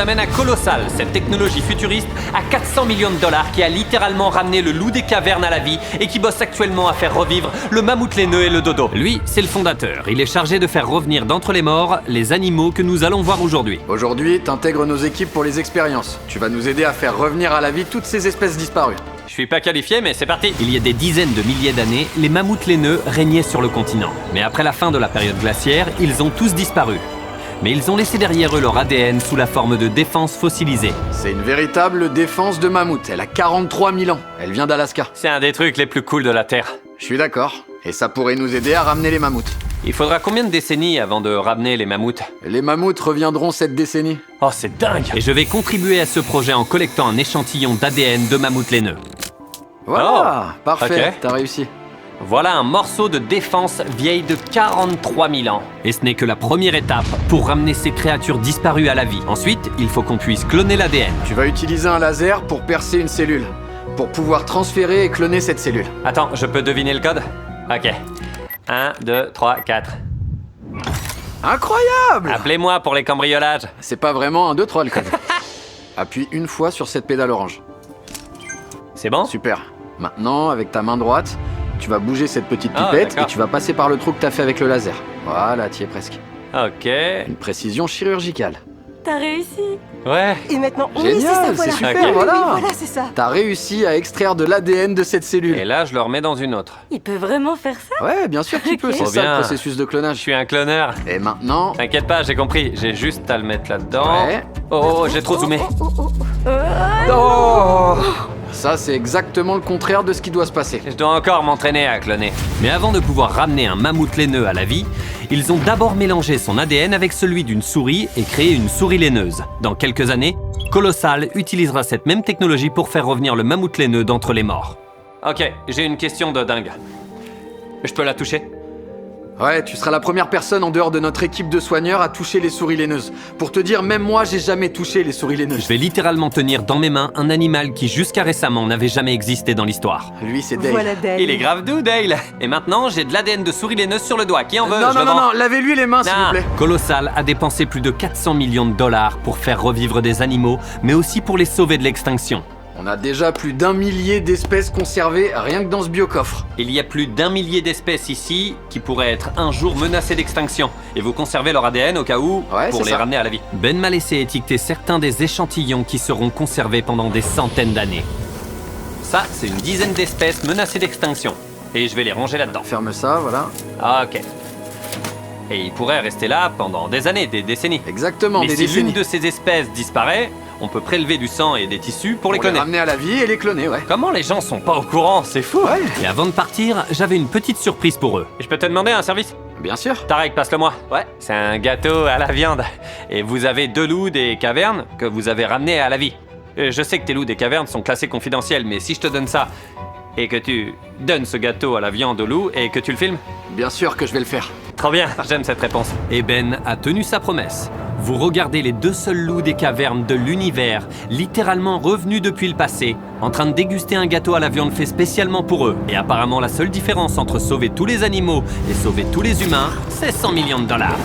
amène à Colossal, cette technologie futuriste à 400 millions de dollars qui a littéralement ramené le loup des cavernes à la vie et qui bosse actuellement à faire revivre le mammouth laineux et le dodo. Lui, c'est le fondateur. Il est chargé de faire revenir d'entre les morts les animaux que nous allons voir aujourd'hui. Aujourd'hui, t'intègres nos équipes pour les expériences. Tu vas nous aider à faire revenir à la vie toutes ces espèces disparues. Je suis pas qualifié, mais c'est parti. Il y a des dizaines de milliers d'années, les mammouths laineux régnaient sur le continent. Mais après la fin de la période glaciaire, ils ont tous disparu. Mais ils ont laissé derrière eux leur ADN sous la forme de défense fossilisée. C'est une véritable défense de mammouth. Elle a 43 000 ans. Elle vient d'Alaska. C'est un des trucs les plus cool de la Terre. Je suis d'accord. Et ça pourrait nous aider à ramener les mammouths. Il faudra combien de décennies avant de ramener les mammouths? Les mammouths reviendront cette décennie. Oh, c'est dingue! Et je vais contribuer à ce projet en collectant un échantillon d'ADN de mammouth laineux. Voilà, parfait, ok. T'as réussi. Voilà un morceau de défense vieille de 43 000 ans. Et ce n'est que la première étape pour ramener ces créatures disparues à la vie. Ensuite, il faut qu'on puisse cloner l'ADN. Tu vas utiliser un laser pour percer une cellule, pour pouvoir transférer et cloner cette cellule. Attends, je peux deviner le code? Ok. 1, 2, 3, 4. Incroyable! Appelez-moi pour les cambriolages. C'est pas vraiment un 2, 3 le code. Appuie une fois sur cette pédale orange. C'est bon? Super. Maintenant, avec ta main droite, tu vas bouger cette petite Ah, pipette d'accord. et tu vas passer par le trou que t'as fait avec le laser. Voilà, t'y es presque. Ok. Une précision chirurgicale. T'as réussi. Ouais. Et maintenant, oui, c'est Génial, ça, c'est voilà. super, Ok. voilà. Oui, voilà, c'est ça. T'as réussi à extraire de l'ADN de cette cellule. Et là, je le remets dans une autre. Il peut vraiment faire ça? Ouais, bien sûr tu peux, Ok. c'est Trop ça bien. le processus de Je clonage. suis un cloneur. Et maintenant, T'inquiète pas, j'ai compris. J'ai juste à le mettre là-dedans. Ouais. Oh, j'ai trop zoomé. oh ça c'est exactement le contraire de ce qui doit se passer. Je dois encore m'entraîner à cloner. Mais avant de pouvoir ramener un mammouth laineux à la vie, ils ont d'abord mélangé son ADN avec celui d'une souris et créé une souris laineuse. Dans quelques années, Colossal utilisera cette même technologie pour faire revenir le mammouth laineux d'entre les morts. Ok, j'ai une question de dingue. Je peux la toucher? Ouais, tu seras la première personne en dehors de notre équipe de soigneurs à toucher les souris laineuses. Pour te dire, même moi j'ai jamais touché les souris Je laineuses. vais littéralement tenir dans mes mains un animal qui jusqu'à récemment n'avait jamais existé dans l'histoire. Lui c'est Dale. Voilà Dale. Il est grave doux, Dale. Et maintenant, j'ai de l'ADN de souris laineuse sur le doigt. Qui en veut? non, Je non, le non, vends. non, lavez-lui les mains s'il Non. vous plaît. Colossal a dépensé plus de 400 millions de dollars pour faire revivre des animaux, mais aussi pour les sauver de l'extinction. On a déjà plus d'1 millier d'espèces conservées rien que dans ce biocoffre. Il y a plus d'1 millier d'espèces ici qui pourraient être un jour menacées d'extinction. Et vous conservez leur ADN au cas où Ouais, pour c'est les ça. ramener à la vie. Ben m'a laissé étiqueter certains des échantillons qui seront conservés pendant des centaines d'années. Ça, c'est une dizaine d'espèces menacées d'extinction. Et je vais les ranger là-dedans. Ferme ça, voilà. Ok. Et ils pourraient rester là pendant des années, des décennies. Exactement, Mais des si décennies. l'une de ces espèces disparaît, on peut prélever du sang et des tissus pour les Pour les cloner. ramener à la vie et les cloner, ouais. Comment les gens sont pas au courant? C'est fou! Ouais, Et avant de partir, j'avais une petite surprise pour eux. Je peux te demander un service? bien sûr. Tarek, passe-le-moi. Ouais. C'est un gâteau à la viande. Et vous avez 2 loups des cavernes que vous avez ramenés à la vie. Je sais que tes loups des cavernes sont classés confidentiels, mais si je te donne ça et que tu donnes ce gâteau à la viande au loup et que tu le filmes? Bien sûr que je vais le faire. Trop bien, j'aime cette réponse. Et Ben a tenu sa promesse. Vous regardez les 2 seuls loups des cavernes de l'univers, littéralement revenus depuis le passé, en train de déguster un gâteau à la viande fait spécialement pour eux. Et apparemment, la seule différence entre sauver tous les animaux et sauver tous les humains, c'est 100 millions de dollars.